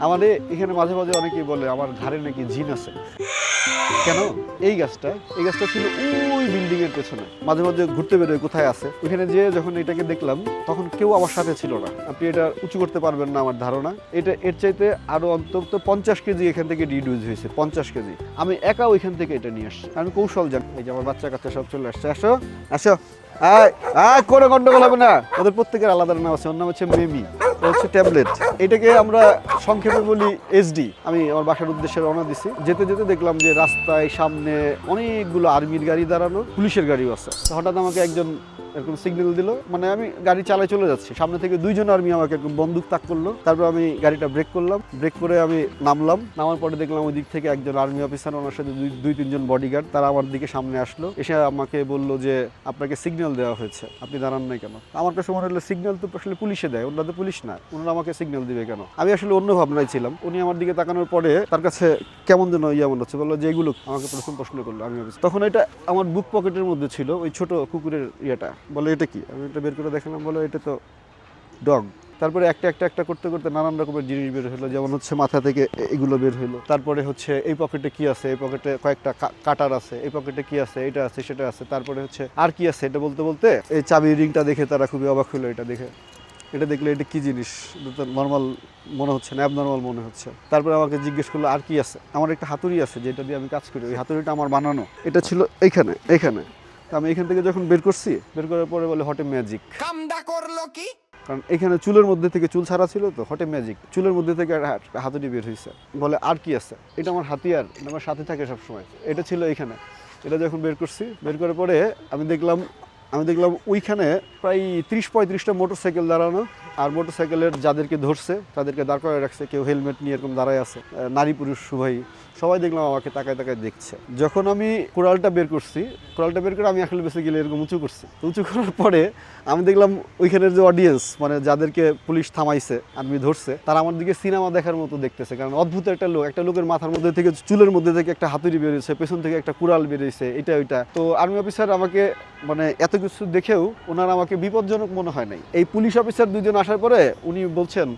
আমাদের এখানে মাঝে মাঝে অনেকেই বলে আমার ঘাড়ে নাকি জিন আছে। কেন? এই গাছটা ছিল ওই বিল্ডিং এর পেছনে। মাঝে মাঝে ঘুরতে বেরোয় কোথায় আছে, ওইখানে যে যখন এটাকে দেখলাম তখন কেউ আমার সাথে ছিল না। আপনি এটা উঁচু করতে পারবেন না আমার ধারণা। এটা এর চাইতে আরো অন্তত 50 কেজি এখান থেকে ডিডিউস হয়েছে, 50 কেজি। আমি একা ওইখান থেকে এটা নিয়ে আসছি, আমি কৌশল জানি। এই যে আমার বাচ্চা কাচ্চা সব চলে আসছে, আসো আসো। কোনো গন্ডগোল হবে না, ওদের প্রত্যেকের আলাদা নাম আছে। ওর নাম হচ্ছে মেমি, ও হচ্ছে ট্যাবলেট। এটাকে আমরা সংক্ষেপে বলি এসডি। আমি আমার বাসার উদ্দেশ্যে রওনা দিছি। যেতে যেতে দেখলাম যে রাস্তায় সামনে অনেকগুলো আর্মির গাড়ি দাঁড়ানো, পুলিশের গাড়িও আছে। হঠাৎ আমাকে একজন এরকম সিগন্যাল দিল, মানে আমি গাড়ি চালায় চলে যাচ্ছি, সামনে থেকে দুইজন আর্মি আমাকে এরকম বন্দুক তাক করলো। তারপর আমি গাড়িটা ব্রেক করলাম, ব্রেক করে আমি নামলাম। নামার পরে দেখলাম ওই দিক থেকে একজন আর্মি অফিসার, ওনার সাথে দুই তিনজন বডিগার্ড, তারা আমার দিকে সামনে আসলো। এসে আমাকে বললো যে আপনাকে সিগন্যাল দেওয়া হয়েছে, আপনি দাঁড়ান নাই কেন? আমার কাছে মনে হলো সিগন্যাল তো আসলে পুলিশে দেয়, ওনারা তো পুলিশ না, ওনারা আমাকে সিগন্যাল দিবে কেন? আমি আসলে অন্য ভাবনায় ছিলাম। উনি আমার দিকে তাকানোর পরে তার কাছে কেমন যেন মনে হচ্ছে, বললো যে এগুলো আমাকে প্রথম প্রশ্ন করলো। আমি তখন এটা আমার বুক পকেটের মধ্যে ছিল, ওই ছোট কুকুরের ইয়েটা। বলে এটা কি? আমি এটা বের করে দেখালাম, বলে এটা তো ডগ। তারপরে একটা করতে করতে নানান রকমের জিনিস বের হলো, যেমন হচ্ছে মাথা থেকে এগুলো বের হলো। তারপরে হচ্ছে এই পকেটে কি আছে, এই পকেটে কয়েকটা কাটার আছে, এই পকেটে কি আছে, এটা আছে সেটা আছে। তারপরে হচ্ছে আর কি আছে, এটা বলতে বলতে এই চাবি রিংটা দেখে তারা খুবই অবাক হলো। এটা দেখলে এটা কি জিনিস, এটা তো নর্মাল মনে হচ্ছে না, অ্যাবনর্মাল মনে হচ্ছে। তারপরে আমাকে জিজ্ঞেস করলো আর কি আছে। আমার একটা হাতুড়ি আছে যেটা দিয়ে আমি কাজ করি, ওই হাতুড়িটা আমার বানানো। এটা ছিল এইখানে। আমি এখান থেকে যখন বের করছি, বের করার পরে বলে হটে ম্যাজিক। কামডা করলো কি? কারণ এখানে চুলের মধ্যে থেকে চুল ছাড়া ছিল তো, হটে ম্যাজিক, চুলের মধ্যে থেকে হাতুড়ি বের হয়েছে। বলে আর কি আছে? এটা আমার হাতিয়ার, আমার সাথে থাকে সবসময়। এটা ছিল এখানে। এটা যখন বের করছি, বের করার পরে আমি দেখলাম ওইখানে প্রায় 30-35টা মোটরসাইকেল দাঁড়ানো। আর মোটরসাইকেলের যাদেরকে ধরছে তাদেরকে দাঁড় করে রাখছে, কেউ হেলমেট নিয়ে এরকম দাঁড়ায় আছে, নারী পুরুষ উভয়ই। সবাই দেখলাম আমাকে তাকায় দেখছে। যখন আমি কোরালটা বের করে আমি আসলে বেসে গেলে এরকম উঁচু করার পরে আমি দেখলাম ওইখানের যে অডিয়েন্স, মানে যাদেরকে পুলিশ থামাইছে, আর্মি ধরছে, তারা আমার দিকে সিনেমা দেখার মতো দেখতেছে। কারণ অদ্ভুত একটা লোকের মাথার মধ্যে থেকে, চুলের মধ্যে থেকে একটা হাতুড়ি বেরিয়েছে, পেছন থেকে একটা কুড়াল বেরিয়েছে, এটা ওইটা। তো আর্মি অফিসার আমাকে মানে এত কিছু দেখেও ওনার আমাকে বিপজ্জনক মনে হয় নাই। এই পুলিশ অফিসার দুইজন আসার পরে উনি বলছেন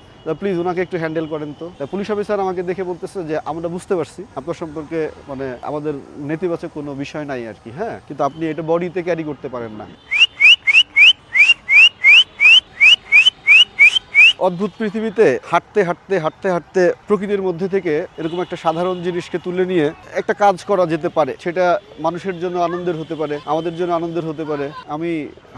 প্লিজ ওনাকে একটু হ্যান্ডেল করেন তো। পুলিশ অফিসার আমাকে দেখে বলতেছে যে আমরা বুঝতে পারছি আপনার সম্পর্কে মানে আমাদের নেতিবাচক কোনো বিষয় নাই আর কি, হ্যাঁ, কিন্তু আপনি এটা বডিতে ক্যারি করতে পারেন না। অদ্ভুত পৃথিবীতে হাঁটতে প্রকৃতির মধ্যে থেকে এরকম একটা সাধারণ জিনিসকে তুলে নিয়ে একটা কাজ করা যেতে পারে। সেটা মানুষের জন্য আনন্দের হতে পারে, আমাদের জন্য আনন্দের হতে পারে। আমি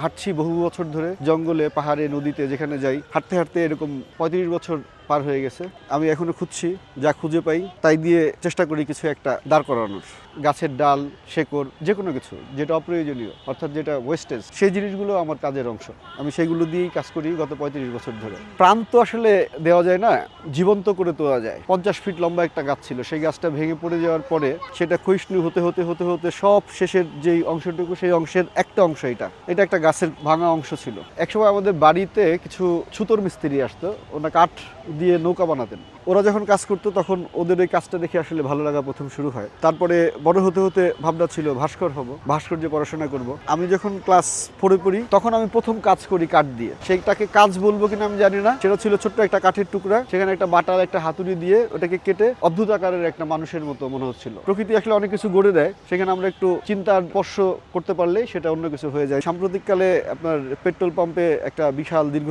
হাঁটছি বহু বছর ধরে, জঙ্গলে, পাহাড়ে, নদীতে, যেখানে যাই, হাঁটতে এরকম 35 বছর পার হয়ে গেছে। আমি এখনো খুঁজছি, যা খুঁজে পাই তাই দিয়ে চেষ্টা করি কিছু একটা দাঁড় করানোর। গাছের ডাল, শেকড়, যে কোনো কিছু যেটা অপ্রয়োজনীয়, অর্থাৎ যেটা ওয়েস্টেজ, সেই জিনিসগুলো আমার কাজের অংশ। আমি সেগুলো দিয়েই কাজ করি গত 35 বছর ধরে। প্রাণ তো আসলে দেওয়া যায় না, জীবন্ত করে তোলা যায়। 50 ফিট লম্বা একটা গাছ ছিল, সেই গাছটা ভেঙে পড়ে যাওয়ার পরে সেটা ক্ষয়িষ্ণু হতে সব শেষের যেই অংশটুকু, সেই অংশের একটা অংশ এটা একটা গাছের ভাঙা অংশ ছিল। একসময় আমাদের বাড়িতে কিছু ছুতোর মিস্ত্রি আসতো, ওরা কাঠ দিয়ে নৌকা বানাতেন। ওরা যখন কাজ করতো তখন ওদের ওই কাজটা দেখে আসলে ভালো লাগা প্রথম শুরু হয়। তারপরে বড় হতে ভাবনা ছিল ভাস্কর হব, ভাস্কর্যে পড়াশোনা করব। আমি যখন ক্লাস 4-এ পড়ি তখন আমি প্রথম কাজ করি কাঠ দিয়ে। সেইটাকে কাজ বলবো কিনা আমি জানি না। সেটা ছিল ছোট্ট একটা কাঠের টুকরা, সেখানে একটা বাটার একটা হাতুড়ি দিয়ে ওটাকে কেটে অদ্ভুত আকারের একটা মানুষের মতো মনে হচ্ছিল। প্রকৃতি আসলে অনেক কিছু গড়ে দেয়, সেখানে আমরা একটু চিন্তার স্পর্শ করতে পারলে সেটা অন্য কিছু হয়ে যায়। সাম্প্রতিককালে আপনার পেট্রোল পাম্পে একটা বিশাল দীর্ঘ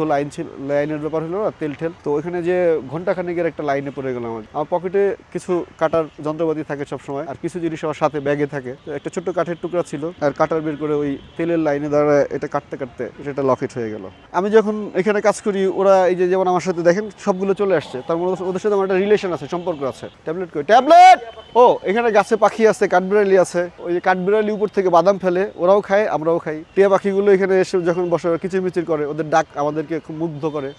লাইনের ব্যাপার হলো না, তেল ঠেল। তো ওখানে যে ঘন্টাখানেকের একটা লাইনে পড়ে গেলাম। আমার পকেটে কিছু কাটার যন্ত্রপাতি থাকে সবসময়, আর কিছু জিনিস আমার সাথে ব্যাগে থাকে। তো একটা ছোট্ট কাঠের টুকরা ছিল, আর কাটার বের করে ওই তেলের লাইনে দাঁড়ায় এটা কাটতে সেটা লকেট হয়ে গেল। আমি যখন এখানে কাজ করি, ওরা এই যে যেমন আমার সাথে দেখেন সবগুলো চলে আসছে, তার মধ্যে ওদের সাথে আমার একটা রিলেশন আছে, সম্পর্ক আছে। ট্যাবলেট ও এখানে গাছে পাখি আছে, কাঠবিড়ালি আছে। ওই যে কাঠবিড়ালি উপর থেকে বাদাম ফেলে, ওরাও খায়, আমরাও খাই। টিয়া পাখিগুলো এখানে এসে যখন বসে কিচিরমিচির করে, ওদের ডাক আমাদেরকে খুব মুগ্ধ করে।